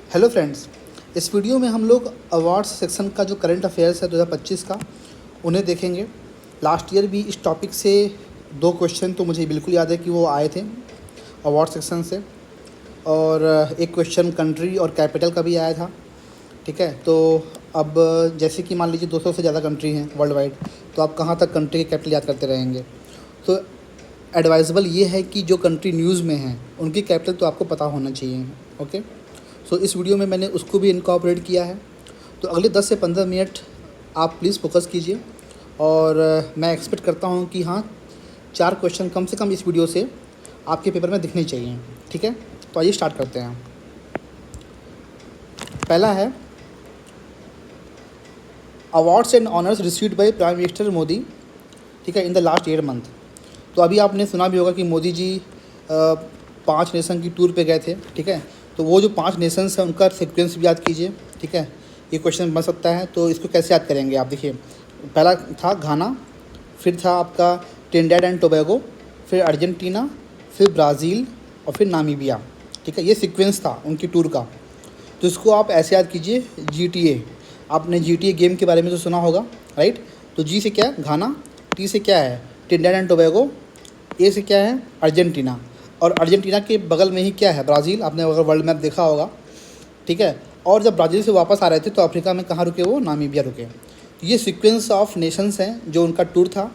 Hello friends, इस video में हम लोग अवार्ड्स सेक्शन का जो करंट अफेयर्स है 2025 का उन्हें देखेंगे। लास्ट ईयर भी इस टॉपिक से 2 क्वेश्चन तो मुझे बिल्कुल याद है कि वो आए थे अवार्ड सेक्शन से, और एक क्वेश्चन कंट्री और कैपिटल का भी आया था। ठीक है, तो अब जैसे कि मान लीजिए 200 से ज़्यादा कंट्री हैं वर्ल्ड वाइड, तो आप कहाँ तक कंट्री के कैपिटल याद करते रहेंगे। तो एडवाइजेबल ये है कि जो कंट्री न्यूज़ में हैं उनकी कैपिटल तो आपको पता होना चाहिए। ओके, सो इस वीडियो में मैंने उसको भी इनकॉर्पोरेट किया है। तो अगले 10 से 15 मिनट आप प्लीज़ फोकस कीजिए, और मैं एक्सपेक्ट करता हूँ कि हाँ 4 क्वेश्चन कम से कम इस वीडियो से आपके पेपर में दिखने चाहिए। ठीक है, तो आइए स्टार्ट करते हैं। पहला है awards and honours received by prime minister Modi, ठीक है, इन द लास्ट 8 मंथ। तो अभी आपने सुना भी होगा कि मोदी जी 5 नेशन की टूर पे गए थे। ठीक है, तो वो जो 5 नेशंस हैं उनका सीक्वेंस भी याद कीजिए। ठीक है, ये क्वेश्चन बन सकता है, तो इसको कैसे याद करेंगे आप देखिए। पहला था घाना, फिर था आपका ट्रिनिडाद एंड टोबैगो, फिर अर्जेंटीना, फिर ब्राज़ील और फिर नामीबिया। ठीक है, ये सीक्वेंस था उनकी टूर का। तो इसको आप ऐसे याद कीजिए, GTA। आपने GTA गेम के बारे में तो सुना होगा, राइट। तो G से क्या है घाना, T से क्या है ट्रिनिडाद एंड टोबैगो, A से क्या है अर्जेंटीना, और अर्जेंटीना के बगल में ही क्या है ब्राज़ील। आपने अगर वर्ल्ड मैप देखा होगा, ठीक है। और जब ब्राज़ील से वापस आ रहे थे तो अफ्रीका में कहाँ रुके, वो नामीबिया रुके। तो ये सीक्वेंस ऑफ नेशंस हैं जो उनका टूर था।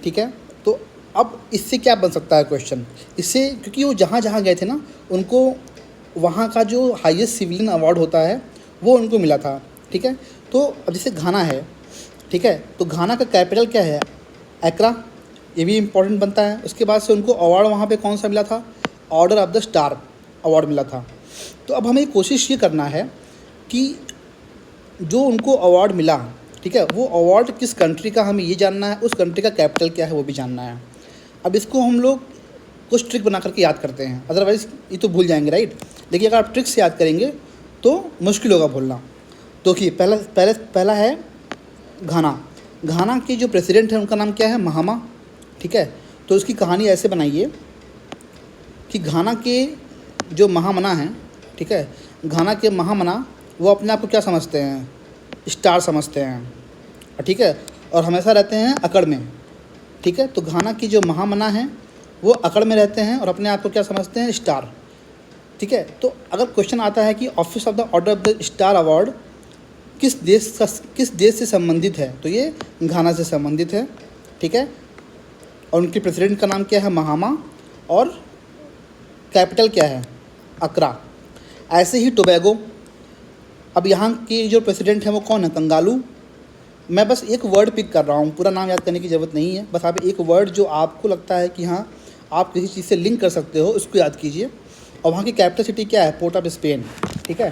ठीक है, तो अब इससे क्या बन सकता है क्वेश्चन, इससे क्योंकि वो जहाँ जहाँ गए थे ना, उनको वहाँ का जो हाईएस्ट सिविलियन अवार्ड होता है वो उनको मिला था। ठीक है, तो अब जैसे घाना है, ठीक है, तो घाना का कैपिटल क्या है एक्रा, ये भी इम्पोर्टेंट बनता है। उसके बाद से उनको अवार्ड वहाँ पे कौन सा मिला था, order of the star award मिला था। तो अब हमें कोशिश ये करना है कि जो उनको अवार्ड मिला, ठीक है, वो अवार्ड किस कंट्री का हमें ये जानना है, उस कंट्री का कैपिटल क्या है वो भी जानना है। अब इसको हम लोग कुछ ट्रिक बना करके याद करते हैं, अदरवाइज़ ये तो भूल जाएंगे, राइट। लेकिन अगर आप ट्रिक से याद करेंगे तो मुश्किल होगा भूलना। तो देखिए पहला है घाना। घाना के जो प्रेसिडेंट हैं उनका नाम क्या है, महामा। ठीक है, तो उसकी कहानी ऐसे बनाइए कि घाना के जो महामना हैं, ठीक है, घाना के महामना वो अपने आप को क्या समझते हैं, स्टार समझते हैं। ठीक है, और हमेशा रहते हैं अकड़ में। ठीक है, तो घाना की जो महामना हैं वो अकड़ में रहते हैं और अपने आप को क्या समझते हैं, स्टार। ठीक है, तो अगर क्वेश्चन आता है कि office of the order of the star award किस देश से संबंधित है, तो ये घाना से संबंधित है। ठीक है, और उनके प्रेसिडेंट का नाम क्या है, महामा, और कैपिटल क्या है, अक्रा। ऐसे ही टोबैगो, अब यहाँ के जो प्रेसिडेंट हैं वो कौन है, कंगालू। मैं बस एक वर्ड पिक कर रहा हूँ, पूरा नाम याद करने की ज़रूरत नहीं है, बस आप एक वर्ड जो आपको लगता है कि हाँ आप किसी चीज़ से लिंक कर सकते हो उसको याद कीजिए। और वहाँ की कैपिटल सिटी क्या है, पोर्ट ऑफ स्पेन। ठीक है,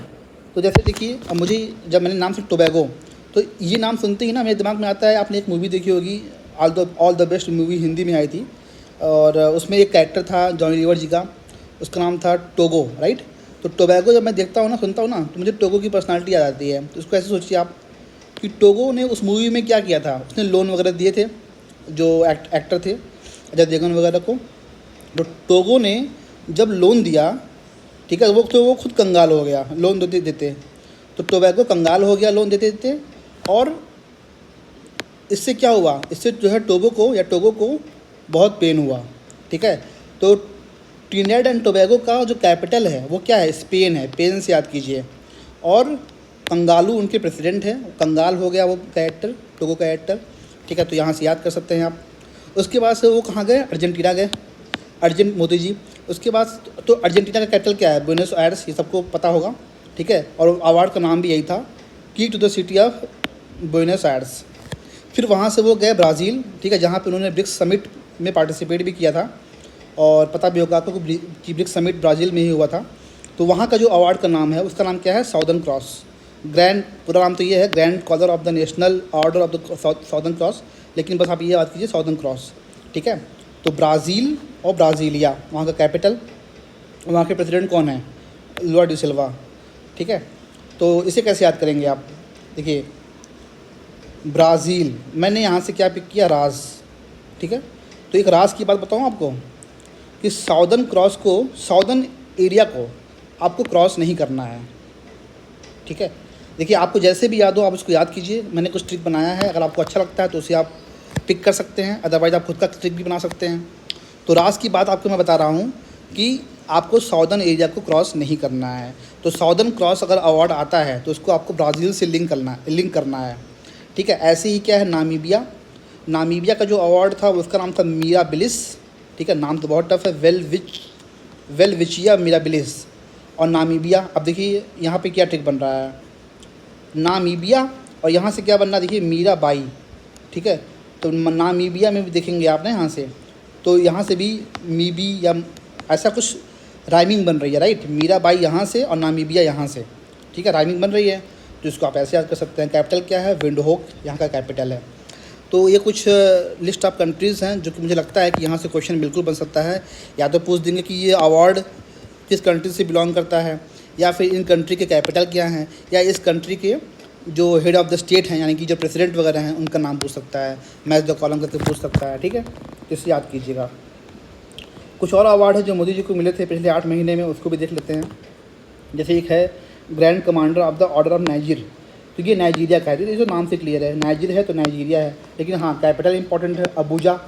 तो जैसे देखिए, अब मुझे जब मैंने नाम से टोबैगो, तो ये नाम सुनते ही ना मेरे दिमाग में आता है, आपने एक मूवी देखी होगी all the best movie, Hindi में आई थी, और उसमें एक कैरेक्टर था जॉनी लीवर जी का, उसका नाम था टोगो, राइट। तो टोबैगो जब मैं देखता हूँ ना, सुनता हूँ ना, तो मुझे टोगो की पर्सनालिटी याद आती है। तो उसको ऐसे सोचिए आप कि टोगो ने उस मूवी में क्या किया था, उसने लोन वगैरह दिए थे जो एक्टर थे अजय देवगन वगैरह को। तो टोगो ने जब लोन दिया, ठीक है, वो खुद कंगाल हो गया लोन देते देते। तो टोबैगो कंगाल हो गया लोन देते देते, और इससे क्या हुआ, इससे जो है टोगो को बहुत पेन हुआ। ठीक है, तो ट्रिनिडाद एंड टोबैगो का जो कैपिटल है वो क्या है, स्पेन है, पेन से याद कीजिए। और कंगालू उनके प्रेसिडेंट हैं, कंगाल हो गया वो कैरेक्टर, टोगो कैरेक्टर। ठीक है, तो यहाँ से याद कर सकते हैं आप। उसके बाद से वो कहाँ गए, अर्जेंटीना गए, मोदी जी। उसके बाद तो अर्जेंटीना का कैपिटल क्या है, ब्यूनस आयर्स, ये सबको पता होगा। ठीक है, और अवार्ड का नाम भी यही था, key to the city of Buenos Aires. फिर वहाँ से वो गए ब्राज़ील, ठीक है, जहाँ पे उन्होंने ब्रिक्स समिट में पार्टिसिपेट भी किया था, और पता भी होगा आपको कि ब्रिक्स समिट ब्राज़ील में ही हुआ था। तो वहाँ का जो अवार्ड का नाम है उसका नाम क्या है, साउदर्न क्रॉस। ग्रैंड, पूरा नाम तो ये है Grand Collar of the National Order of the Southern Cross, लेकिन बस आप ये बात कीजिए साउदर्न क्रॉस। ठीक है, तो ब्राज़ील और ब्राज़ीलिया वहाँ का कैपिटल, वहाँ के प्रेसिडेंट कौन है, लुआ डी सिल्वा। ठीक है, तो इसे कैसे याद करेंगे आप, देखिए ब्राज़ील, मैंने यहाँ से क्या पिक किया, राज। ठीक है, तो एक राज की बात बताऊँ आपको कि साउदर्न क्रॉस को, साउदर्न एरिया को आपको क्रॉस नहीं करना है। ठीक है। देखिए आपको जैसे भी याद हो आप उसको याद कीजिए। मैंने कुछ ट्रिक बनाया है, अगर आपको अच्छा लगता है तो उसे आप टिक कर सकते हैं, अदरवाइज़ आप खुद का ट्रिक भी बना सकते हैं। तो रास की बात आपको मैं बता रहा हूँ कि आपको साउदर्न एरिया को क्रॉस नहीं करना है। तो साउदर्न क्रॉस अगर अवार्ड आता है तो उसको आपको ब्राज़ील से लिंक करना है, ठीक है। ऐसे ही क्या है नामीबिया का जो अवार्ड था उसका नाम था मिराबिलिस, ठीक है। नाम तो बहुत टफ है, वेलविचिया मिराबिलिस और नामीबिया। अब देखिए यहाँ पे क्या ट्रिक बन रहा है, नामीबिया और यहाँ से क्या बनना है, देखिए मीराबाई, ठीक है। तो नामीबिया में भी देखेंगे आपने यहाँ से, तो यहाँ से भी मीबी या ऐसा कुछ राइमिंग बन रही है, राइट। मीराबाई यहाँ से और नामीबिया यहाँ से, ठीक है, राइमिंग बन रही है। तो इसको आप ऐसे याद कर सकते हैं। कैपिटल क्या है, विंडहोक यहाँ का कैपिटल है। तो ये कुछ लिस्ट ऑफ कंट्रीज़ हैं जो कि मुझे लगता है कि यहाँ से क्वेश्चन बिल्कुल बन सकता है। या तो पूछ देंगे कि ये अवार्ड किस कंट्री से बिलोंग करता है, या फिर इन कंट्री के कैपिटल क्या हैं, या इस कंट्री के जो हेड ऑफ़ द स्टेट हैं यानी कि जो प्रेसिडेंट वगैरह हैं उनका नाम पूछ सकता है, मैच द कॉलम करके पूछ सकता है, ठीक है। इसे याद कीजिएगा। कुछ और अवार्ड है जो मोदी जी को मिले थे पिछले 8 महीने में, उसको भी देख लेते हैं। जैसे एक है grand commander of the order of Niger, तो ये नाइजीरिया का है, जो नाम से क्लियर है, नाइजीर है तो नाइजीरिया है। लेकिन हाँ कैपिटल इंपॉर्टेंट है अबूजा।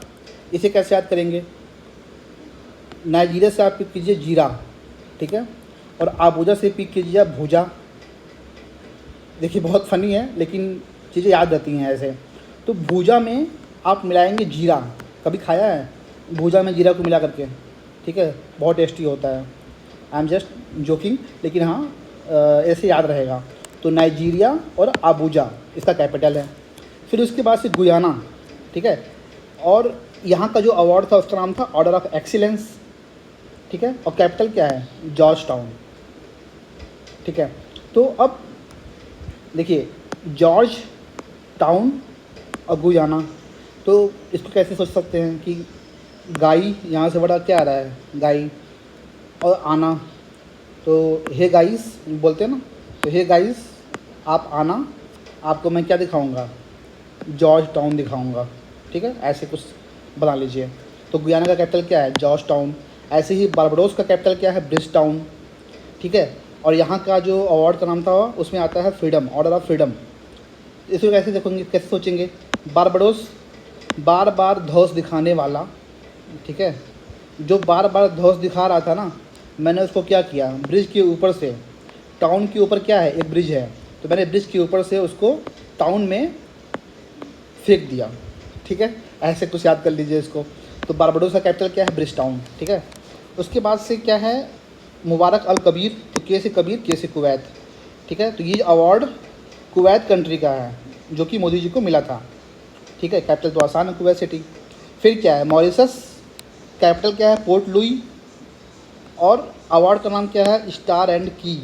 इसे कैसे याद करेंगे, नाइजीरिया से आप पिक कीजिए जीरा, ठीक है, और अबूजा से पिक कीजिए भूजा। देखिए बहुत फ़नी है लेकिन चीज़ें याद रहती हैं ऐसे। तो भूजा में आप मिलाएंगे जीरा, कभी खाया है भूजा में जीरा को मिला करके, ठीक है, बहुत टेस्टी होता है। आई एम जस्ट जोकिंग, लेकिन हाँ ऐसे याद रहेगा। तो नाइजीरिया और अबूजा इसका कैपिटल है। फिर उसके बाद से गुयाना, ठीक है, और यहाँ का जो अवार्ड था उसका नाम था ऑर्डर ऑफ एक्सीलेंस, ठीक है, और कैपिटल क्या है, जॉर्ज टाउन, ठीक है। तो अब देखिए जॉर्ज टाउन और गुयाना, तो इसको कैसे सोच सकते हैं कि गाई यहाँ से बड़ा क्या आ रहा है, गाई, और आना, तो हे गाइस बोलते हैं ना, तो हे गाइस आप आना, आपको मैं क्या दिखाऊंगा, जॉर्ज टाउन दिखाऊंगा, ठीक है, ऐसे कुछ बना लीजिए। तो गुयाना का कैपिटल क्या है, जॉर्ज टाउन। ऐसे ही बारबाडोस का कैपिटल क्या है, ब्रिज टाउन, ठीक है। और यहाँ का जो अवार्ड का नाम था उसमें आता है फ्रीडम, ऑर्डर ऑफ फ्रीडम। इसको कैसे देखोगे, कैसे सोचेंगे, बारबाडोस बार बार धौस दिखाने वाला, ठीक है, जो बार बार धौस दिखा रहा था ना, मैंने उसको क्या किया, ब्रिज के ऊपर से, टाउन के ऊपर क्या है एक ब्रिज है, तो मैंने ब्रिज के ऊपर से उसको टाउन में फेंक दिया, ठीक है। ऐसे कुछ याद कर लीजिए इसको। तो बारबाडोस का कैपिटल क्या है, ब्रिज टाउन, ठीक है। उसके बाद से क्या है, मुबारक अल कबीर, तो के से कबीर, के से कुवैत, ठीक है। तो ये अवार्ड कुवैत कंट्री का है जो कि मोदी जी को मिला था, ठीक है। कैपिटल तो आसान है, कुवैत सिटी। फिर क्या है, मॉरिशस, कैपिटल क्या है, पोर्ट लुई, और अवार्ड का नाम क्या है, स्टार एंड की,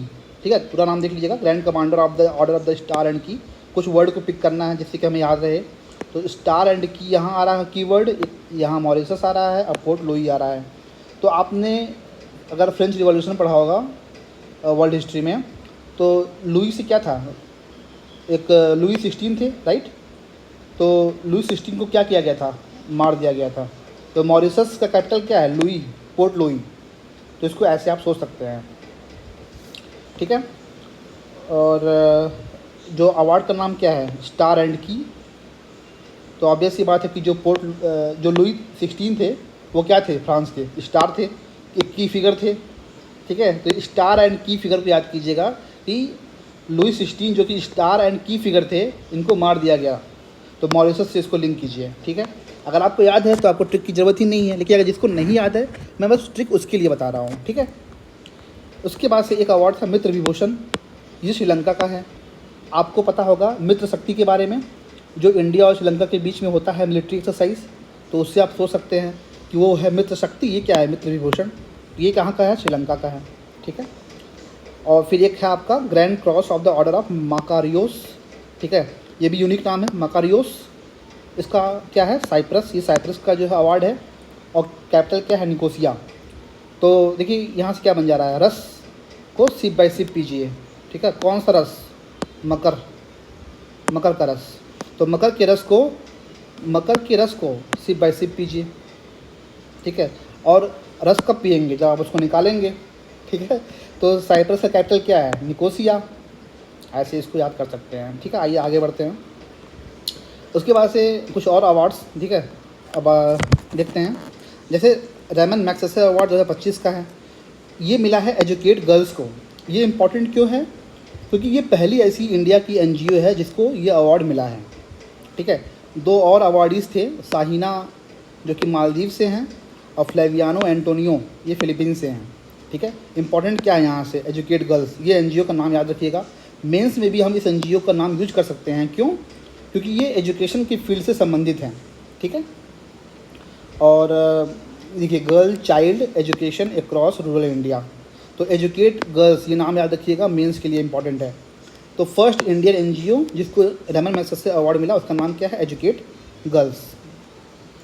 ठीक है। पूरा नाम देख लीजिएगा, grand commander of the order of the star and की। कुछ वर्ड को पिक करना है जिससे कि हमें याद रहे। तो स्टार एंड की यहाँ आ रहा है कीवर्ड, यहाँ मॉरिशस आ रहा है और पोर्ट लुई आ रहा है। तो आपने अगर फ्रेंच रिवॉल्यूशन पढ़ा होगा वर्ल्ड हिस्ट्री में, तो लुई से क्या था, एक लुई 16 थे, राइट। तो लुई 16 को क्या किया गया था, मार दिया गया था। तो मॉरिशस का कैपिटल क्या है, लुई, पोर्ट लुई। तो इसको ऐसे आप सोच सकते हैं, ठीक है। और जो अवार्ड का नाम क्या है, स्टार एंड की। तो ऑब्वियस सी बात है कि जो लुई 16 थे वो क्या थे, फ्रांस के स्टार थे, एक की फिगर थे, ठीक है। तो स्टार एंड की फिगर को याद कीजिएगा कि लुई 16 जो कि स्टार एंड की फिगर थे, इनको मार दिया गया। तो मॉरिशस से इसको लिंक कीजिए, ठीक है। अगर आपको याद है तो आपको ट्रिक की ज़रूरत ही नहीं है, लेकिन अगर जिसको नहीं याद है मैं बस ट्रिक उसके लिए बता रहा हूँ, ठीक है। उसके बाद से एक अवार्ड था मित्र विभूषण, ये श्रीलंका का है। आपको पता होगा मित्र शक्ति के बारे में, जो इंडिया और श्रीलंका के बीच में होता है मिलिट्री एक्सरसाइज, तो उससे आप सोच सकते हैं कि वो है मित्र शक्ति। ये क्या है, मित्र विभूषण, ये कहाँ का है, श्रीलंका का है, ठीक है। और फिर एक है आपका grand cross of the order of Makarios, ठीक है, ये भी यूनिक नाम है माकारियोस। इसका क्या है, साइप्रस, ये साइप्रस का जो है अवार्ड है। और कैपिटल क्या है, निकोसिया। तो देखिए यहाँ से क्या बन जा रहा है, रस को सिप बाई सिप पीजिए, ठीक है। कौन सा रस, मकर का रस। तो मकर के रस को सिप बाई सिप पीजिए, ठीक है। और रस कब पिएंगे, जब आप उसको निकालेंगे, ठीक है। तो साइप्रस का कैपिटल क्या है, निकोसिया। ऐसे इसको याद कर सकते हैं। ठीक है, आइए आगे बढ़ते हैं। उसके बाद से कुछ और अवार्ड्स, ठीक है, अब देखते हैं। जैसे रेमन मैग्सेसे अवार्ड 2025 का है, ये मिला है एजुकेट गर्ल्स को। ये इम्पॉर्टेंट क्यों है? क्योंकि ये पहली ऐसी इंडिया की एनजीओ है जिसको ये अवार्ड मिला है। ठीक है, 2 और अवार्डीज़ थे, साहिना जो कि मालदीव से हैं और फ्लेवियानो एंटोनियो ये फिलीपींस से हैं। ठीक है, इंपॉर्टेंट क्या है यहाँ से, एजुकेट गर्ल्स, ये एनजीओ का नाम याद रखिएगा। मेंस में भी हम इस एनजीओ का नाम यूज कर सकते हैं। क्यों? क्योंकि ये एजुकेशन की फील्ड से संबंधित हैं। ठीक है, और देखिए, girl child education across rural India, तो एजुकेट गर्ल्स ये नाम याद रखिएगा, मेंस के लिए इंपॉर्टेंट है। तो फर्स्ट इंडियन एनजीओ जिसको रेमन मैग्सेसे अवार्ड मिला उसका नाम क्या है, एजुकेट गर्ल्स।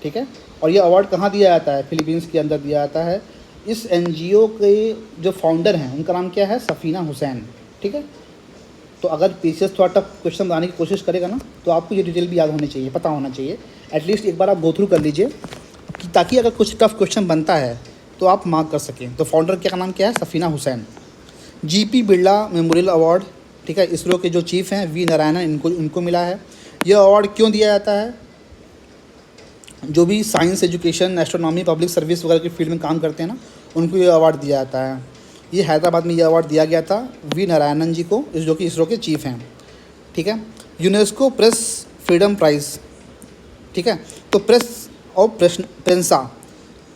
ठीक है, और ये अवार्ड कहाँ दिया जाता है, फिलीपींस के अंदर दिया जाता है। इस एनजीओ के जो फाउंडर हैं उनका नाम क्या है, सफ़ीना हुसैन। ठीक है, तो अगर पीसीएस थोड़ा टफ क्वेश्चन बनाने की कोशिश करेगा ना, तो आपको ये डिटेल भी याद होनी चाहिए, पता होना चाहिए, एटलीस्ट एक बार आप गो थ्रू कर लीजिए, ताकि अगर कुछ टफ क्वेश्चन बनता है तो आप मार्क कर सकें। तो फाउंडर का नाम क्या है, Safina Hussain. GP Birla memorial award, ठीक है, इसरो के जो चीफ हैं वी नारायणन, इनको मिला है। यह अवार्ड क्यों दिया जाता है? जो भी science, education, astronomy, public service वगैरह की फील्ड में काम करते हैं ना, उनको ये अवार्ड दिया जाता है। ये हैदराबाद में ये अवार्ड दिया गया था वी नारायणन जी को, जो कि इसरो के चीफ हैं। ठीक है, यूनेस्को प्रेस फ्रीडम प्राइज़, ठीक है, तो प्रेस और प्रेंसा,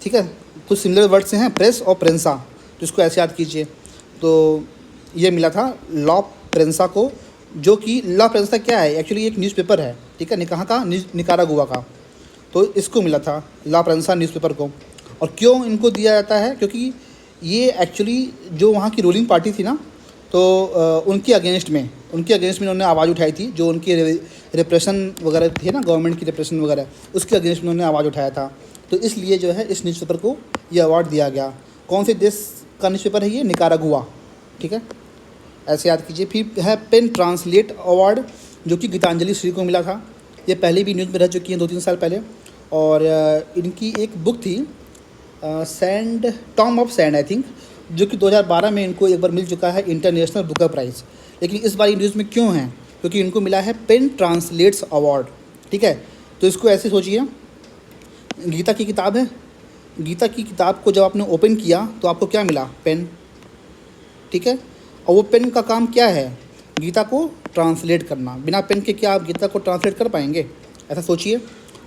ठीक है, कुछ सिमिलर वर्ड्स हैं, प्रेस और प्रेंसा, तो इसको ऐसे याद कीजिए। तो ये मिला था लॉ प्रेंसा को, जो कि लॉ प्रेंसा क्या है, एक्चुअली एक न्यूज़पेपर है। ठीक है, कहाँ का, निकारागुआ का, तो इसको मिला था ला प्रेंसा न्यूज़पेपर को। और क्यों इनको दिया जाता है? क्योंकि ये एक्चुअली जो वहाँ की रूलिंग पार्टी थी ना, तो उनके अगेंस्ट में उन्होंने आवाज़ उठाई थी। जो उनकी रिप्रेशन वगैरह थी ना, गवर्नमेंट की रिप्रेशन वगैरह, उसके अगेंस्ट में उन्होंने आवाज़ उठाया था। तो इसलिए जो है इस न्यूज़पेपर को ये अवार्ड दिया गया। कौन से देश का न्यूज़पेपर है ये? निकारागुआ। ठीक है, ऐसे याद कीजिए। फिर है पेन ट्रांसलेट अवार्ड, जो कि गीतांजलि श्री को मिला था। ये पहले भी न्यूज़ में रह चुकी हैं 2-3 साल पहले। और इनकी एक बुक थी sand, Tom of sand I think, जो कि 2012 में इनको एक बार मिल चुका है इंटरनेशनल बुकर प्राइज़। लेकिन इस बार न्यूज़ में क्यों है? क्योंकि इनको मिला है पेन ट्रांसलेट्स अवार्ड। ठीक है, तो इसको ऐसे सोचिए, गीता की किताब है, गीता की किताब को जब आपने ओपन किया तो आपको क्या मिला? पेन। ठीक है, और वो पेन का काम क्या है? गीता को ट्रांसलेट करना। बिना पेन के क्या आप गीता को ट्रांसलेट कर पाएंगे? ऐसा सोचिए।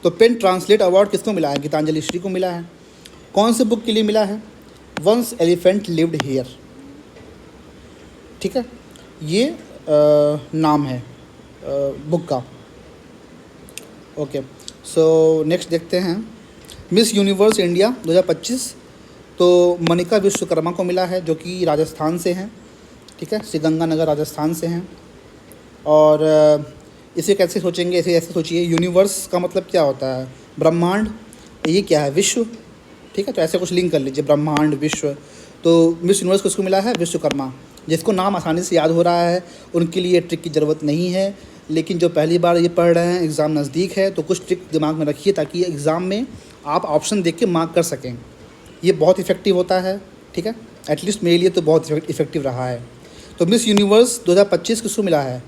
तो पेन ट्रांसलेट अवार्ड किसको मिला है? गीतांजलि श्री को मिला है। कौन से बुक के लिए मिला है? Once elephant lived here. ठीक है, ये नाम है बुक का। ओके, सो नेक्स्ट देखते हैं मिस यूनिवर्स इंडिया 2025। तो मनिका विश्वकर्मा को मिला है, जो कि राजस्थान से हैं। ठीक है, श्रीगंगानगर राजस्थान से हैं। और इसे कैसे सोचेंगे? ऐसे सोचिए, यूनिवर्स का मतलब क्या होता है? ब्रह्मांड। ये क्या है? विश्व। ठीक है, तो ऐसे कुछ लिंक कर लीजिए, ब्रह्मांड, विश्व। तो मिस यूनिवर्स किसको मिला है? विश्वकर्मा। जिसको नाम आसानी से याद हो रहा है उनके लिए ट्रिक की ज़रूरत नहीं है, लेकिन जो पहली बार ये पढ़ रहे हैं, एग्ज़ाम नज़दीक है, तो कुछ ट्रिक दिमाग में रखिए ताकि एग्ज़ाम में आप ऑप्शन देख के मार्क कर सकें। ये बहुत इफ़ेक्टिव होता है। ठीक है, एटलीस्ट मेरे लिए तो बहुत इफ़ेक्टिव रहा है। तो मिस यूनिवर्स 2025 किसको मिला है?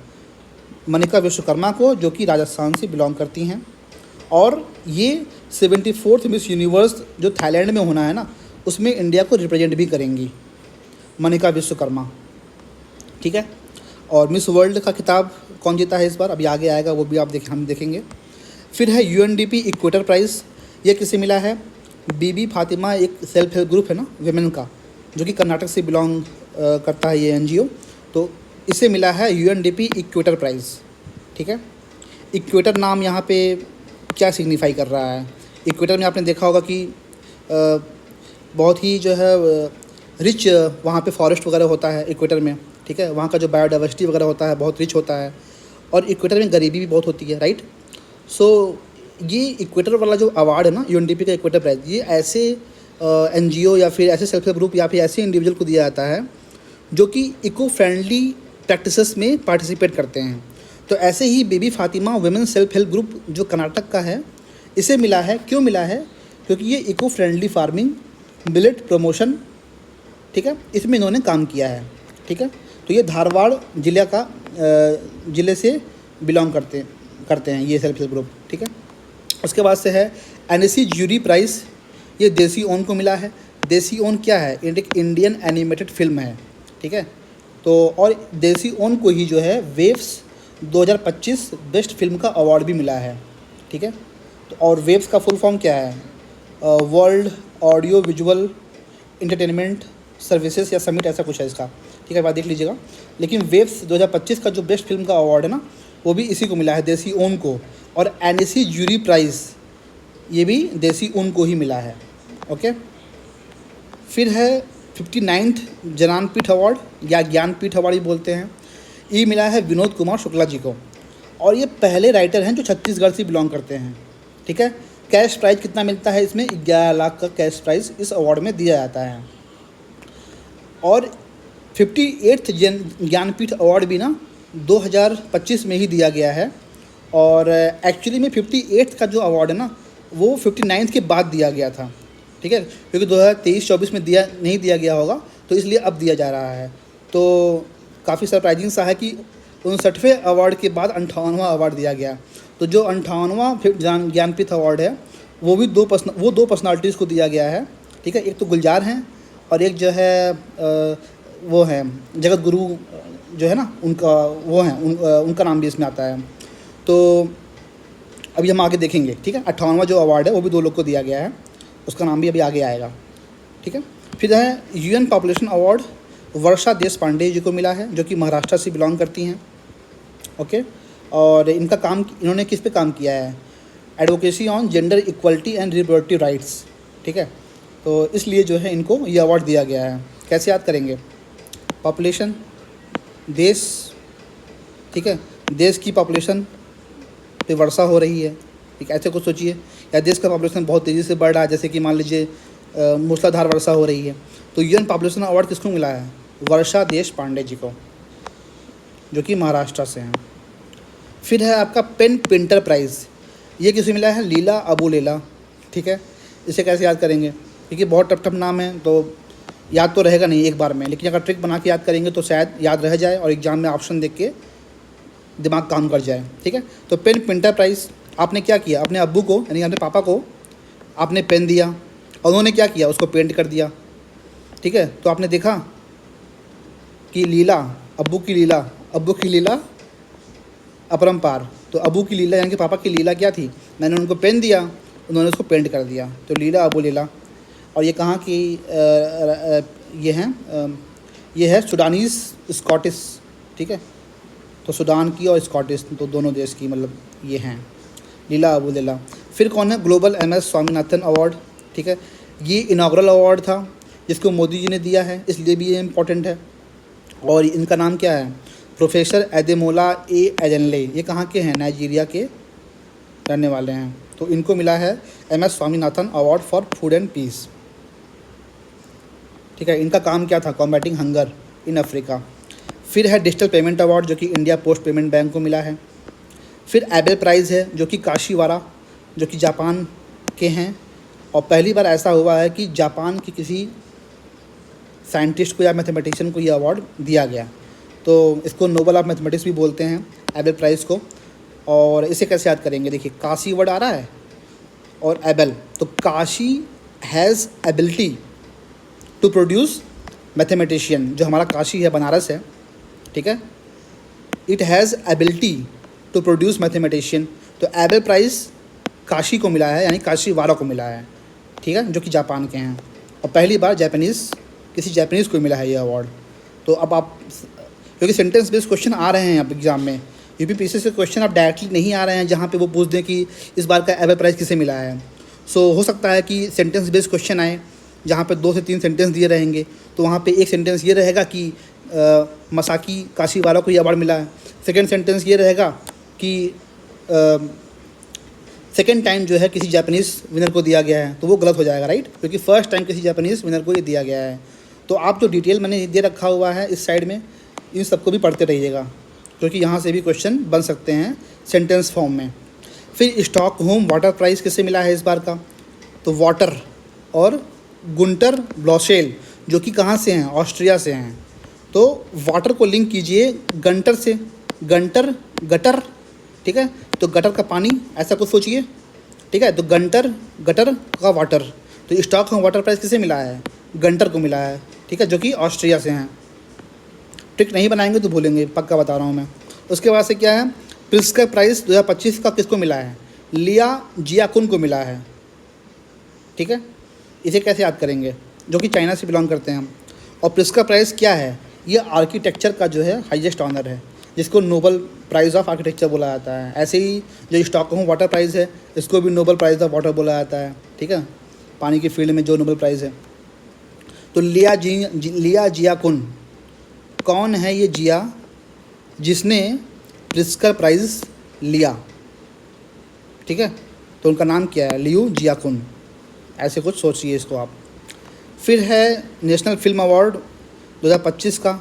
मनिका विश्वकर्मा को, जो कि राजस्थान से बिलोंग करती हैं। और ये 74th मिस यूनिवर्स जो थाईलैंड में होना है ना, उसमें इंडिया को रिप्रेजेंट भी करेंगी मनिका विश्वकर्मा। ठीक है, और मिस वर्ल्ड का खिताब कौन जीता है इस बार? अभी आगे आएगा, वो भी हम देखेंगे। फिर है यूएनडीपी इक्वेटर प्राइज़। ये किसे मिला है? बीबी फातिमा, एक सेल्फ हेल्प ग्रुप है ना वेमेन का, जो कि कर्नाटक से बिलोंग करता है ये एनजीओ। तो इसे मिला है यूएनडीपी इक्वेटर प्राइज़। ठीक है, इक्वेटर नाम यहाँ पे क्या सिग्निफाई कर रहा है? इक्वेटर में आपने देखा होगा कि बहुत ही जो है रिच वहाँ पे फॉरेस्ट वगैरह होता है इक्वेटर में। ठीक है, वहाँ का जो बायोडाइवर्सिटी वगैरह होता है बहुत रिच होता है, और इक्वेटर में गरीबी भी बहुत होती है, राइट। सो ये इक्वेटर वाला जो अवार्ड है ना, यूएनडीपी का इक्वेटर प्राइज़, ये ऐसे एनजीओ या फिर ऐसे सेल्फ हेल्प ग्रुप या फिर ऐसे इंडिविजुअल को दिया जाता है जो कि इको फ्रेंडली प्रैक्टिसेस में पार्टिसिपेट करते हैं। तो ऐसे ही Bibi Fatima women self help group जो कर्नाटक का है, इसे मिला है। क्यों मिला है? क्योंकि ये eco friendly farming, millet promotion, ठीक है, इसमें इन्होंने काम किया है। ठीक है, तो ये धारवाड़ जिले का ज़िले से बिलोंग करते हैं ये सेल्फ हेल्प ग्रुप, ठीक है। उसके बाद से है एनएससी जूरी प्राइज़, ये देसी ओन को मिला है। देसी ओन क्या है? एक इंडियन एनिमेटेड फिल्म है, ठीक है। तो और देसी ओन को ही जो है वेव्स 2025 बेस्ट फिल्म का अवार्ड भी मिला है, ठीक है। तो और वेव्स का फुल फॉर्म क्या है? World audio visual entertainment services या समिट, ऐसा कुछ है इसका, ठीक है, बात देख लीजिएगा। लेकिन वेव्स 2025 का जो बेस्ट फिल्म का अवार्ड है ना, वो भी इसी को मिला है, देसी ओन को। और एनएससी जूरी प्राइज़ ये भी देसी ओन को ही मिला है, ओके। फिर है 59th ज्ञानपीठ अवार्ड या ज्ञानपीठ अवार्ड भी बोलते हैं, ये मिला है विनोद कुमार शुक्ला जी को। और ये पहले राइटर हैं जो छत्तीसगढ़ से बिलोंग करते हैं, ठीक है। कैश प्राइज़ कितना मिलता है इसमें? 11 लाख का कैश प्राइज़ इस अवार्ड में दिया जाता है। और 58th ज्ञानपीठ अवार्ड भी ना 2025 में ही दिया गया है। और एक्चुअली में 58th का जो अवार्ड है ना, वो 59th के बाद दिया गया था, ठीक है, क्योंकि 2023-24 में नहीं दिया गया होगा, तो इसलिए अब दिया जा रहा है। तो काफ़ी सरप्राइजिंग सा है कि 59वें अवार्ड के बाद 58वां अवार्ड दिया गया। तो जो 58वां ज्ञानपीठ अवार्ड है वो भी दो पर्सनालिटीज़ को दिया गया है, ठीक है। एक तो गुलजार हैं और एक जो है वो है जगत गुरु जो है ना, उनका वो है उनका नाम भी इसमें आता है। तो अभी हम आगे देखेंगे, ठीक है। 58वां जो अवार्ड है वो भी 2 लोग को दिया गया है, उसका नाम भी अभी आगे आएगा, ठीक है। फिर है यूएन पॉपुलेशन अवार्ड वर्षा देश पांडे जी को मिला है, जो कि महाराष्ट्र से बिलोंग करती हैं, ओके। और इनका काम, इन्होंने किस पे काम किया है? Advocacy on gender equality and reproductive rights, ठीक है। तो इसलिए जो है इनको ये अवार्ड दिया गया है। कैसे याद करेंगे? पॉपुलेशन, देश, ठीक है, देश की पॉपुलेशन पे वर्षा हो रही है, ठीक है, ऐसे कुछ सोचिए। या देश का पॉपुलेशन बहुत तेज़ी से बढ़ रहा है, जैसे कि मान लीजिए मूसलाधार वर्षा हो रही है, तो यूएन पॉपुलेशन अवार्ड किसको मिला है? वर्षा देश पांडे जी को, जो कि महाराष्ट्र से हैं। फिर है आपका पेन पेंटर प्राइज़, ये किसे मिला है? लीला अबू लेला, ठीक है। इसे कैसे याद करेंगे? क्योंकि बहुत टफ नाम है, तो याद तो रहेगा नहीं एक बार में, लेकिन अगर ट्रिक बना के याद करेंगे तो शायद याद रह जाए और एग्जाम में ऑप्शन देख के दिमाग काम कर जाए, ठीक है। तो पेन पेंटर प्राइज़ आपने क्या किया? अपने अब्बू को यानी अपने पापा को आपने पेन दिया और उन्होंने क्या किया? उसको पेंट कर दिया, ठीक है। तो आपने देखा कि लीला, अब्बू की लीला अपरंपार। तो अब्बू की लीला यानी कि पापा की लीला क्या थी? मैंने उनको पेन दिया, उन्होंने उसको पेंट कर दिया, तो लीला अबू लीला। और ये कहाँ की ये है सुडानीज़ स्कॉटिश, ठीक है। तो सूडान की और स्कॉटिश, तो दोनों देश की मतलब ये हैं लीला अबू लीला। फिर कौन है? ग्लोबल MS स्वामीनाथन अवार्ड, ठीक है। ये इनाग्रल अवार्ड था जिसको मोदी जी ने दिया है, इसलिए भी ये इम्पोर्टेंट है। और इनका नाम क्या है? प्रोफेसर एदेमोला ए एजनले। ये कहाँ के हैं? नाइजीरिया के रहने वाले हैं। तो इनको मिला है MS Swaminathan award for food and peace, ठीक है। इनका काम क्या था? Combating hunger in Africa. फिर है डिजिटल पेमेंट अवार्ड, जो कि इंडिया पोस्ट पेमेंट बैंक को मिला है। फिर एबेल प्राइज़ है, जो कि काशीवारा, जो कि जापान के हैं। और पहली बार ऐसा हुआ है कि जापान की किसी साइंटिस्ट को या मैथमेटिशियन को ये अवार्ड दिया गया। तो इसको नोबल ऑफ मैथमेटिक्स भी बोलते हैं, एबेल प्राइज़ को। और इसे कैसे याद करेंगे? देखिए, काशी वर्ड आ रहा है और एबेल, तो Kashi has ability to produce mathematician. जो हमारा काशी है, बनारस है, ठीक है, it has ability to produce mathematician. तो एबेल प्राइज़ काशी को मिला है, यानी काशीवारा को मिला है, ठीक है, जो कि जापान के हैं। और पहली बार किसी जापानीज़ को मिला है ये अवार्ड। तो अब आप, क्योंकि सेंटेंस बेस्ड क्वेश्चन आ रहे हैं अब एग्ज़ाम में, यूपीपीएससी से क्वेश्चन अब डायरेक्टली नहीं आ रहे हैं जहाँ पे वो पूछ दें कि इस बार का एबेल प्राइज़ किसे मिला है। सो हो सकता है कि सेंटेंस बेस्ड क्वेश्चन आए जहाँ पे 2 से 3 सेंटेंस दिए रहेंगे, तो वहाँ पे एक सेंटेंस ये रहेगा कि मसाकी काशीवारा को ये अवार्ड मिला है। सेकेंड सेंटेंस ये रहेगा कि सेकेंड टाइम जो है किसी जापानीज़ विनर को दिया गया है, तो वो गलत हो जाएगा, राइट, क्योंकि फर्स्ट टाइम किसी जापानीज़ विनर को ये दिया गया है। तो आप जो डिटेल मैंने दे रखा हुआ है इस साइड में, इन सबको भी पढ़ते रहिएगा, क्योंकि यहाँ से भी क्वेश्चन बन सकते हैं सेंटेंस फॉर्म में। फिर स्टॉकहोम वाटर प्राइज़ किसे मिला है इस बार का? तो वाटर और गुंटर ब्लॉशेल, जो कि कहाँ से हैं? ऑस्ट्रिया से हैं। तो वाटर को लिंक कीजिए गंटर से, गंटर गटर, ठीक है, तो गटर का पानी ऐसा कुछ सोचिए, ठीक है। तो गटर का वाटर, तो स्टॉकहोम वाटर प्राइस किसे मिला है? गंटर को मिला है, ठीक है, जो कि ऑस्ट्रिया से हैं। ट्रिक नहीं बनाएंगे तो भूलेंगे, पक्का बता रहा हूँ मैं। उसके बाद से क्या है, प्रित्स्कर प्राइस 2025 का किसको मिला है? लिया जियाकुन को मिला है, ठीक है। इसे कैसे याद करेंगे? जो कि चाइना से बिलोंग करते हैं। और प्रित्स्कर प्राइस क्या है? ये आर्किटेक्चर का जो है हाईएस्ट ऑनर है, जिसको नोबल प्राइज़ ऑफ आर्किटेक्चर बोला जाता है। ऐसे ही जो स्टॉकहोम वाटर प्राइज़ है, इसको भी नोबल प्राइज़ ऑफ वाटर बोला जाता है, ठीक है, पानी के फील्ड में जो नोबल प्राइज़ है। तो लिया जियाकुन, कौन है ये जिया जिसने प्रित्स्कर प्राइज़ लिया, ठीक है। तो उनका नाम क्या है? लियू जियाकुन, ऐसे कुछ सोचिए इसको आप। फिर है नेशनल फिल्म अवार्ड 2025 का,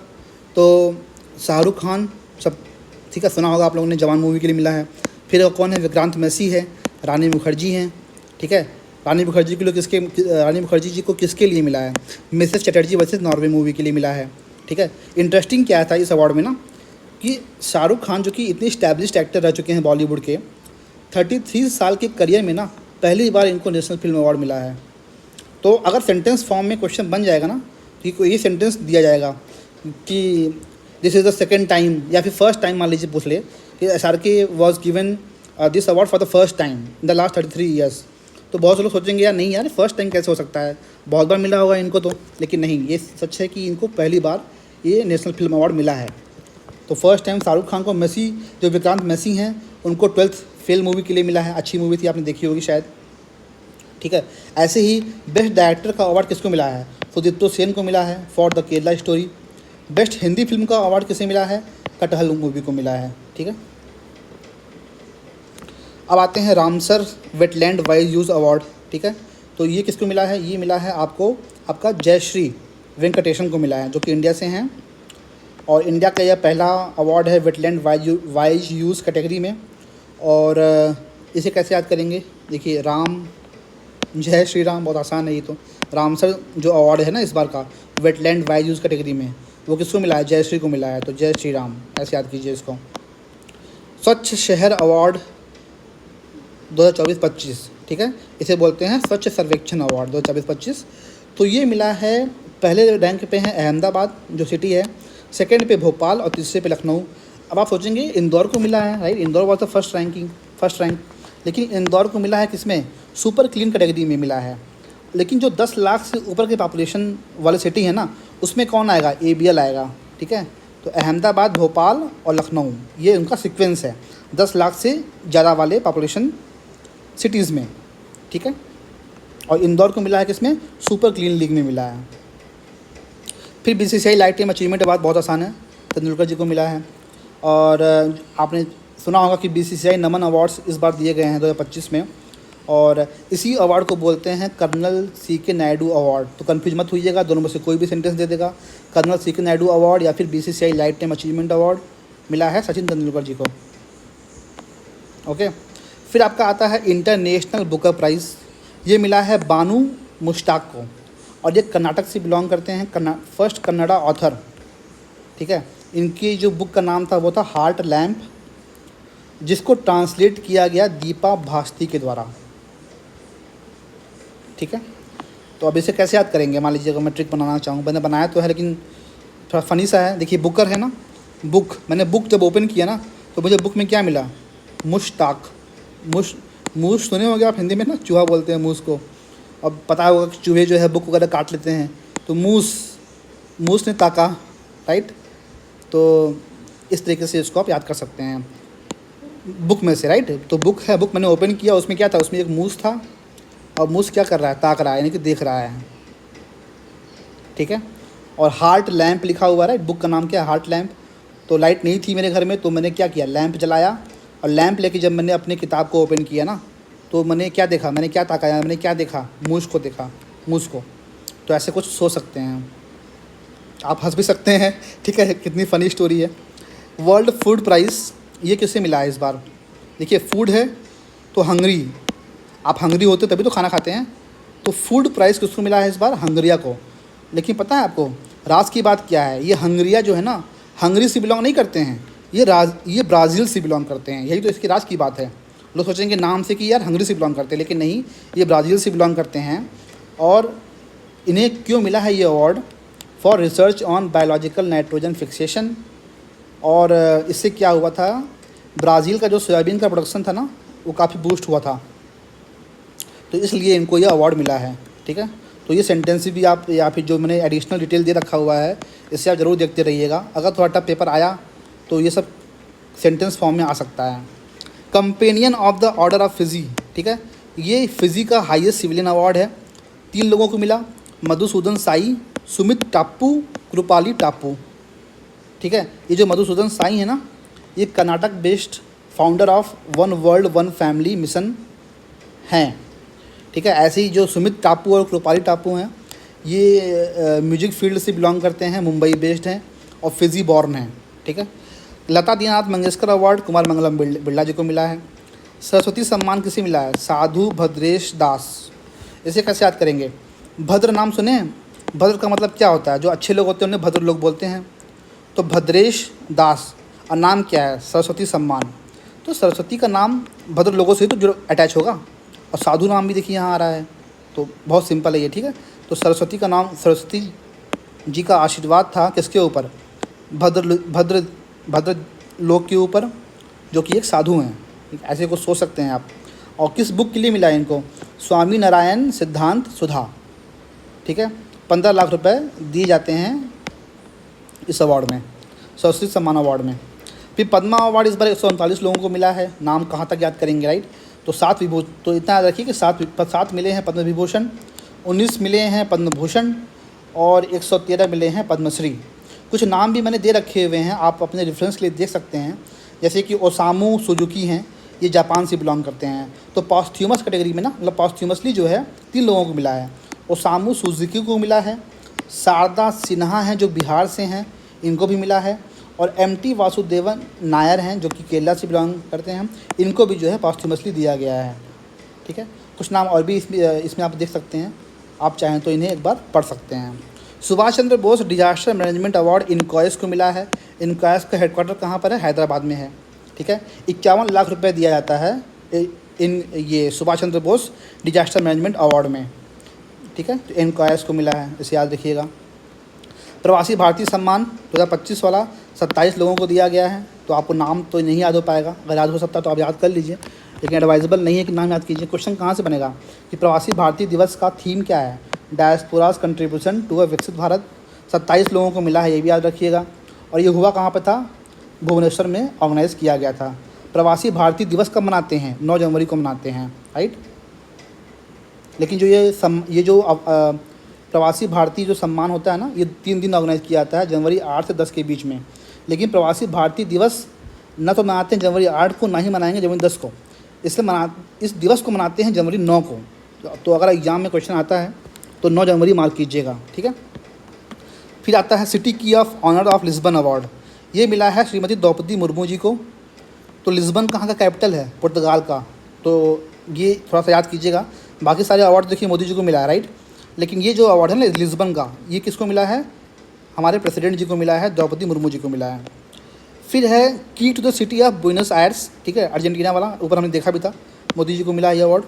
तो शाहरुख खान, सब ठीक है, सुना होगा आप लोगों ने, जवान मूवी के लिए मिला है। फिर कौन है? विक्रांत मैसी है, रानी मुखर्जी हैं, ठीक है। रानी मुखर्जी जी को किसके लिए मिला है? Mrs Chatterjee versus Norway movie के लिए मिला है, ठीक है। इंटरेस्टिंग क्या था इस अवार्ड में ना, कि शाहरुख खान जो कि इतने इस्टेब्लिश्ड एक्टर रह चुके हैं बॉलीवुड के, 33 साल के करियर में ना पहली बार इनको नेशनल फिल्म अवार्ड मिला है। तो अगर सेंटेंस फॉर्म में क्वेश्चन बन जाएगा ना, कि कोई ये सेंटेंस दिया जाएगा कि this is the second time, या फिर फर्स्ट टाइम मान लीजिए पूछ ले कि SRK was given this award for the first time in the last 33 years, तो बहुत से लोग सोचेंगे यार नहीं यार, फर्स्ट टाइम कैसे हो सकता है, बहुत बार मिला होगा इनको तो। लेकिन नहीं, ये सच है कि इनको पहली बार ये नेशनल फिल्म अवार्ड मिला है। तो फर्स्ट टाइम शाहरुख खान को मैसी, जो विक्रांत मैसी हैं, उनको 12th फेल मूवी के लिए मिला है। अच्छी मूवी थी, आपने देखी होगी शायद, ठीक है। ऐसे ही बेस्ट डायरेक्टर का अवार्ड किसको मिला है? सुदीप्तो सेन को मिला है for the Kerala story. Best Hindi film का अवार्ड किसे मिला है? कटहल मूवी को मिला है, ठीक है। अब आते हैं Ramsar wetland wise use award, ठीक है। तो ये किसको मिला है? ये मिला है आपको, आपका जयश्री वेंकटेशन को मिला है, जो कि इंडिया से हैं। और इंडिया का यह पहला अवार्ड है वेटलैंड वाइज यूज़ कैटेगरी में। और इसे कैसे याद करेंगे? देखिए, राम जय श्री राम, बहुत आसान है ये तो। रामसर जो अवार्ड है ना इस बार का वेटलैंड वाइज यूज़ कैटेगरी में, वो किसको मिला है? जयश्री को मिला है, तो जय श्री राम ऐसे याद कीजिए इसको। स्वच्छ शहर अवार्ड 2024-25, ठीक है, इसे बोलते हैं स्वच्छ सर्वेक्षण अवार्ड 2024-25। तो ये मिला है, पहले रैंक पे है अहमदाबाद जो सिटी है, सेकंड पे भोपाल और तीसरे पे लखनऊ। अब आप सोचेंगे इंदौर को मिला है, right, Indore was the first rank, लेकिन इंदौर को मिला है किसमें? सुपर क्लीन कैटेगरी में मिला है। लेकिन जो 10 लाख से ऊपर के पॉपुलेशन वाले सिटी है ना, उसमें कौन आएगा? ABL आएगा, ठीक है। तो अहमदाबाद, भोपाल और लखनऊ, ये उनका सीक्वेंस है 10 लाख से ज़्यादा वाले पॉपुलेशन सिटीज़ में, ठीक है। और इंदौर को मिला है किसमें? सुपर क्लीन लीग में मिला है। फिर BCCI life time achievement award बहुत आसान है, तेंदुलकर जी को मिला है। और आपने सुना होगा कि BCCI नमन अवार्ड्स इस बार दिए गए हैं 2025 में, और इसी अवार्ड को बोलते हैं कर्नल CK नायडू अवार्ड। तो कन्फ्यूज मत होइएगा, दोनों में से कोई भी सेंटेंस दे देगा। कर्नल CK नायडू अवार्ड या फिर BCCI life time achievement award मिला है सचिन तेंदुलकर जी को, ओके। फिर आपका आता है इंटरनेशनल बुकर प्राइज़, ये मिला है बानू मुश्ताक को, और ये कर्नाटक से बिलोंग करते हैं, फर्स्ट कन्नड़ा ऑथर, ठीक है। इनकी जो बुक का नाम था वो था हार्ट लैम्प, जिसको ट्रांसलेट किया गया दीपा भास्ती के द्वारा, ठीक है। तो अब इसे कैसे याद करेंगे? मान लीजिए अगर मैं ट्रिक बनाना चाहूँ, मैंने बनाया तो है लेकिन थोड़ा फ़नी सा है। देखिए, बुकर है ना, बुक, मैंने बुक जब ओपन किया ना तो मुझे बुक में क्या मिला? मुश्ताक। मूस सुने होंगे आप हिंदी में ना, चूहा बोलते हैं मूस को। अब पता होगा कि चूहे जो है बुक वगैरह काट लेते हैं, तो मूस ने ताका, राइट। तो इस तरीके से इसको आप याद कर सकते हैं बुक में से, राइट। तो बुक है, बुक मैंने ओपन किया, उसमें क्या था? उसमें एक मूस था, और मूस क्या कर रहा है? ताक रहा है, यानी कि देख रहा है, ठीक है। और हार्ट लैम्प लिखा हुआ है, बुक का नाम क्या है? Heart lamp. तो लाइट नहीं थी मेरे घर में, तो मैंने क्या किया? लैंप जलाया, और लैंप लेके जब मैंने अपनी किताब को ओपन किया ना, तो मैंने क्या देखा? मैंने क्या ताका? मैंने क्या देखा? मूस को देखा, मूस को। तो ऐसे कुछ सोच सकते हैं आप, हंस भी सकते हैं, ठीक है, कितनी फ़नी स्टोरी है। वर्ल्ड फूड प्राइज़ ये किससे मिला है इस बार? देखिए, फूड है तो हंगरी, आप हंगरी होते तभी तो खाना खाते हैं, तो फूड प्राइज़ किसको मिला है इस बार? हंगरिया को। लेकिन पता है आपको राज की बात क्या है? ये हंगरिया जो है ना, हंगरी से बिलोंग नहीं करते हैं, ये ब्राज़ील से बिलोंग करते हैं, यही तो इसकी राज की बात है। लोग सोचेंगे नाम से कि यार हंगरी से बिलोंग करते हैं, लेकिन नहीं, ये ब्राज़ील से बिलोंग करते हैं। और इन्हें क्यों मिला है ये award? For research on biological nitrogen fixation. और इससे क्या हुआ था, ब्राज़ील का जो सोयाबीन का प्रोडक्शन था ना, वो काफ़ी बूस्ट हुआ था, तो इसलिए इनको ये अवार्ड मिला है। ठीक है, तो ये सेंटेंस भी आप, या फिर जो मैंने एडिशनल डिटेल दे रखा हुआ है, इससे आप ज़रूर देखते रहिएगा। अगर थोड़ा टफ पेपर आया तो ये सब सेंटेंस फॉर्म में आ सकता है। Companion of the order of Fiji, ठीक है, ये फिजी का हाईएस्ट सिविलियन अवार्ड है। 3 लोगों को मिला, मधुसूदन साई, सुमित टापू, कृपाली टापू। ठीक है, ये जो मधुसूदन साई है ना, ये Karnataka based founder of one world one family mission हैं। ठीक है, ऐसे ही जो सुमित टापू और कृपाली टापू हैं, ये म्यूजिक फील्ड से बिलोंग करते हैं, मुंबई बेस्ड हैं और फिजी बॉर्न हैं। ठीक है, लता दीनानाथ मंगेशकर अवार्ड कुमार मंगलम बिरला जी को मिला है। सरस्वती सम्मान किसे मिला है? साधु भद्रेश दास। इसे कैसे याद करेंगे? भद्र नाम सुने हैं? भद्र का मतलब क्या होता है? जो अच्छे लोग होते हैं उन्हें भद्र लोग बोलते हैं। तो भद्रेश दास, और नाम क्या है? सरस्वती सम्मान। तो सरस्वती का नाम भद्र लोगों से तो जुड़ अटैच होगा, और साधु नाम भी देखिए यहाँ आ रहा है, तो बहुत सिंपल है ये। ठीक है, तो सरस्वती का नाम, सरस्वती जी का आशीर्वाद था किसके ऊपर? भद्र भद्र लोग के ऊपर, जो कि एक साधु हैं। ऐसे को सोच सकते हैं आप। और किस बुक के लिए मिला है इनको? स्वामी नारायण सिद्धांत सुधा। ठीक है, 15 लाख रुपए दिए जाते हैं इस अवार्ड में, सरस्वती सम्मान अवार्ड में। फिर पद्मा अवार्ड इस बार 139 लोगों को मिला है। नाम कहाँ तक याद करेंगे, राइट? तो 7 विभूषण, तो इतना याद रखिए कि 7 मिले हैं पद्म विभूषण, 19 मिले हैं पद्म भूषण और 113 मिले हैं पद्मश्री। कुछ नाम भी मैंने दे रखे हुए हैं, आप अपने रेफरेंस के लिए देख सकते हैं। जैसे कि ओसामू सुजुकी हैं, ये जापान से बिलोंग करते हैं। तो पॉस्थ्यूमस कैटेगरी में ना, मतलब पॉस्थ्यूमसली जो है 3 लोगों को मिला है। ओसामू सुजुकी को मिला है, शारदा सिन्हा हैं जो बिहार से हैं, इनको भी मिला है, और MT वासुदेवन नायर हैं जो कि केरला से बिलोंग करते हैं, इनको भी जो है पॉस्थ्यूमसली दिया गया है। ठीक है, कुछ नाम और भी इसमें आप देख सकते हैं, आप चाहें तो इन्हें एक बार पढ़ सकते हैं। Subhash Chandra Bose disaster management award इनकॉयस को मिला है। इनकॉयस का हेडक्वार्टर कहाँ पर है? हैदराबाद में है। ठीक है, 51 लाख रुपए दिया जाता है इन ये Subhash Chandra Bose disaster management award में। ठीक है, तो इनकॉयस को मिला है, इसे याद रखिएगा। प्रवासी भारतीय सम्मान 2025 वाला 27 लोगों को दिया गया है। तो आपको नाम तो नहीं याद हो पाएगा, अगर याद हो सकता है तो आप याद कर लीजिए, लेकिन एडवाइजेबल नहीं है कि नाम याद कीजिए। क्वेश्चन कहाँ से बनेगा कि प्रवासी भारतीय दिवस का थीम क्या है? डायस्पोरास कंट्रीब्यूशन टू अ विकसित भारत। 27 लोगों को मिला है, ये भी याद रखिएगा। और ये हुआ कहाँ पर था? भुवनेश्वर में ऑर्गेनाइज किया गया था। प्रवासी भारतीय दिवस कब मनाते हैं? 9 जनवरी को मनाते हैं, राइट। लेकिन जो ये जो प्रवासी भारतीय जो सम्मान होता है ना, ये 3 दिन ऑर्गेनाइज किया जाता है, जनवरी 8 से 10 के बीच में। लेकिन प्रवासी भारतीय दिवस न तो मनाते हैं जनवरी 8 को, ना ही मनाएंगे जनवरी 10 को। इस दिवस को मनाते हैं जनवरी 9 को। तो अगर एग्ज़ाम में क्वेश्चन आता है तो 9 जनवरी मार्क कीजिएगा। ठीक है, फिर आता है city key of honour of Lisbon award. ये मिला है श्रीमती द्रौपदी मुर्मू जी को। तो लिस्बन कहाँ का कैपिटल है? पुर्तगाल का। तो ये थोड़ा सा याद कीजिएगा। बाकी सारे अवार्ड देखिए मोदी जी को मिला है, राइट। लेकिन ये जो अवार्ड है ना लिस्बन का, ये किसको मिला है? हमारे प्रेसिडेंट जी को मिला है, द्रौपदी मुर्मू जी को मिला है। फिर है की to the city of Buenos Aires, ठीक है, अर्जेंटीना वाला, ऊपर हमने देखा भी था, मोदी जी को मिला है ये अवार्ड।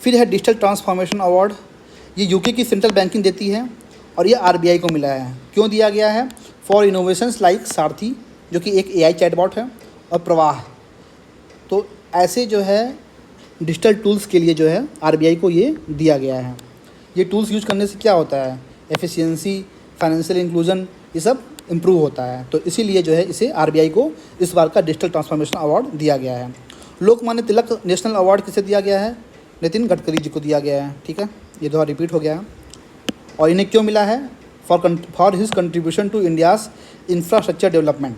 फिर है डिजिटल ट्रांसफॉर्मेशन अवार्ड, ये यूके की सेंट्रल बैंकिंग देती है, और ये RBI को मिला है। क्यों दिया गया है? फॉर इनोवेशंस लाइक सारथी, जो कि एक AI चैटबॉट है, और प्रवाह। तो ऐसे जो है डिजिटल टूल्स के लिए जो है RBI को ये दिया गया है। ये टूल्स यूज़ करने से क्या होता है? एफिशिएंसी, फाइनेंशियल इंक्लूजन, ये सब इम्प्रूव होता है। तो इसीलिए जो है इसे RBI को इस बार का डिजिटल ट्रांसफॉर्मेशन अवार्ड दिया गया है। लोकमान्य तिलक नेशनल अवार्ड किसे दिया गया है? नितिन गडकरी जी को दिया गया है। ठीक है, ये दोबारा रिपीट हो गया है। और इन्हें क्यों मिला है? For his contribution to India's infrastructure development.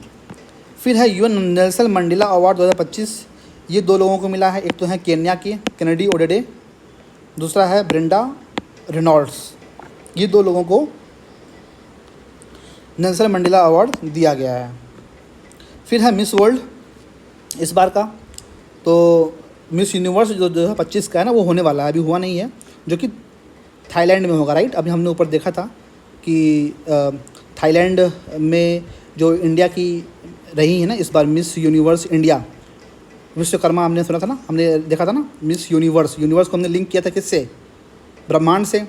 फिर है UN नेल्सन मंडेला अवार्ड 2025, ये 2 लोगों को मिला है। एक तो है केन्या के केनेडी ओडेडे, दूसरा है ब्रेंडा रेनॉल्ड्स। ये 2 लोगों को नेल्सन मंडेला अवार्ड दिया गया है। फिर है मिस वर्ल्ड इस बार का। तो मिस यूनिवर्स जो 2025 का है ना, वो होने वाला है, अभी हुआ नहीं है, जो कि थाईलैंड में होगा, राइट। अभी हमने ऊपर देखा था कि थाईलैंड में जो इंडिया की रही हैं ना इस बार मिस यूनिवर्स इंडिया, विश्वकर्मा हमने सुना था ना, हमने देखा था ना मिस यूनिवर्स, यूनिवर्स को हमने लिंक किया था किससे, ब्रह्मांड से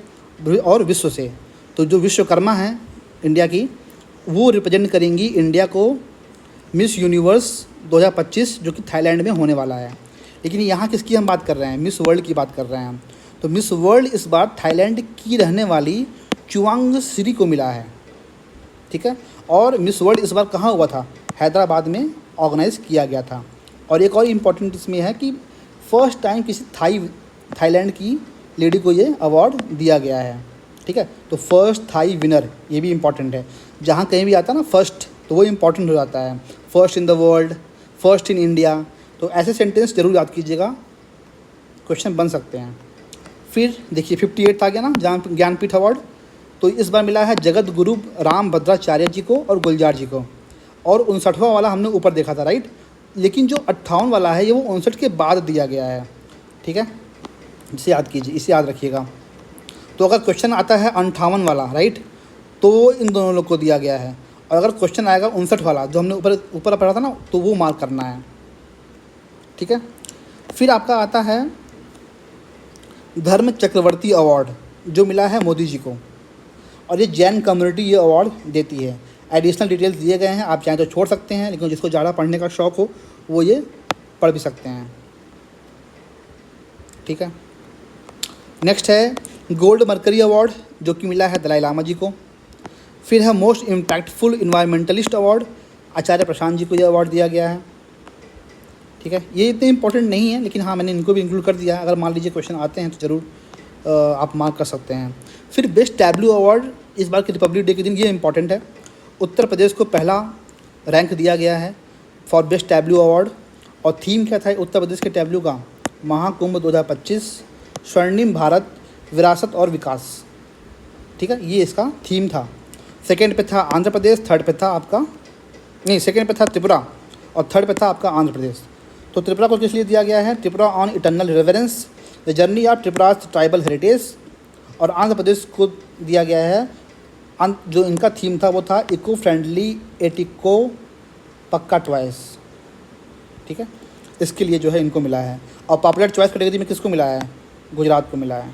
और विश्व से। तो जो विश्वकर्मा हैं इंडिया की, वो रिप्रेजेंट करेंगी इंडिया को मिस यूनिवर्स 2025 जो कि थाईलैंड में होने वाला है। लेकिन यहाँ किसकी हम बात कर रहे हैं, मिस वर्ल्ड की बात कर रहे हैं हम। तो मिस वर्ल्ड इस बार थाईलैंड की रहने वाली चुआंग श्री को मिला है, ठीक है। और मिस वर्ल्ड इस बार कहाँ हुआ था, हैदराबाद में ऑर्गेनाइज़ किया गया था। और एक और इम्पॉर्टेंट इसमें है कि फर्स्ट टाइम किसी थाईलैंड की लेडी को ये अवार्ड दिया गया है, ठीक है। तो फर्स्ट थाई विनर, ये भी इम्पॉर्टेंट है। जहाँ कहीं भी आता है ना फर्स्ट, तो वो इम्पॉर्टेंट हो जाता है, first in the world, first in India. तो ऐसे सेंटेंस जरूर याद कीजिएगा, क्वेश्चन बन सकते हैं। फिर देखिए 58 आ गया ना जहाँ ज्ञानपीठ अवार्ड, तो इस बार मिला है जगत गुरु राम भद्राचार्य जी को और गुलजार जी को। और 59वां वाला हमने ऊपर देखा था, राइट। लेकिन जो 58 वाला है ये वो 59 के बाद दिया गया है, ठीक है। इसे याद कीजिए, इसे याद रखिएगा। तो अगर क्वेश्चन आता है 58 वाला, राइट, तो वो इन दोनों लोग को दिया गया है। और अगर क्वेश्चन आएगा 59 वाला जो हमने ऊपर पढ़ा था ना, तो वो मार्क करना है, ठीक है। फिर आपका आता है धर्म चक्रवर्ती अवार्ड जो मिला है मोदी जी को, और ये जैन कम्युनिटी ये अवार्ड देती है। एडिशनल डिटेल्स दिए गए हैं, आप चाहें तो छोड़ सकते हैं, लेकिन जिसको ज़्यादा पढ़ने का शौक़ हो वो ये पढ़ भी सकते हैं, ठीक है। नेक्स्ट है गोल्ड मर्करी अवार्ड जो कि मिला है दलाई लामा जी को। फिर है मोस्ट इम्पैक्टफुल इन्वायरमेंटलिस्ट अवार्ड, आचार्य प्रशांत जी को ये अवार्ड दिया गया है, ठीक है। ये इतने इंपॉर्टेंट नहीं है, लेकिन हाँ मैंने इनको भी इंक्लूड कर दिया है। अगर मान लीजिए क्वेश्चन आते हैं तो ज़रूर आप मार्क कर सकते हैं। फिर बेस्ट टैब्लू अवार्ड इस बार के रिपब्लिक डे के दिन, ये इंपॉर्टेंट है। उत्तर प्रदेश को पहला रैंक दिया गया है फॉर बेस्ट टैब्लू अवार्ड। और थीम क्या था उत्तर प्रदेश के टैब्लू का, महाकुंभ 2025, स्वर्णिम भारत, विरासत और विकास, ठीक है। ये इसका थीम था। सेकेंड पे था आंध्र प्रदेश, थर्ड पे था आपका नहीं, सेकेंड पे था त्रिपुरा और थर्ड पे था आपका आंध्र प्रदेश। तो त्रिपुरा को किस लिए दिया गया है, Tripura on eternal reverence, the journey of Tripura's tribal heritage. और आंध्र प्रदेश को दिया गया है, जो इनका थीम था वो था इको फ्रेंडली एटिको पक्का ट्वाइस, ठीक है। इसके लिए जो है इनको मिला है। और पॉपुलर चॉइस कैटेगरी में किसको मिला है, गुजरात को मिला है,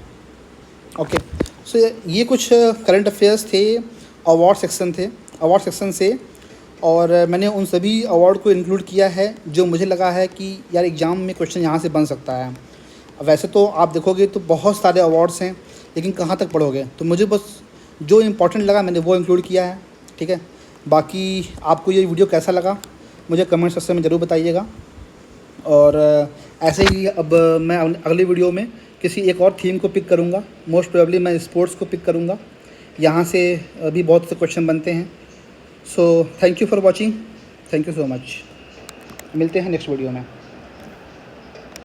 ओके। सो ये कुछ करंट अफेयर्स थे, अवार्ड सेक्शन से। और मैंने उन सभी अवार्ड को इंक्लूड किया है जो मुझे लगा है कि यार एग्ज़ाम में क्वेश्चन यहाँ से बन सकता है। वैसे तो आप देखोगे तो बहुत सारे अवार्ड्स हैं, लेकिन कहाँ तक पढ़ोगे, तो मुझे बस जो इम्पोर्टेंट लगा मैंने वो इंक्लूड किया है, ठीक है। बाकी आपको ये वीडियो कैसा लगा मुझे कमेंट सेक्शन में ज़रूर बताइएगा। और ऐसे ही अब मैं अगले वीडियो में किसी एक और थीम को पिक करूँगा, मोस्ट प्रोबेबली मैं स्पोर्ट्स को पिक करूँगा। यहाँ से अभी बहुत से क्वेश्चन बनते हैं। So thank you for watching, thank you so much. मिलते हैं नेक्स्ट वीडियो में।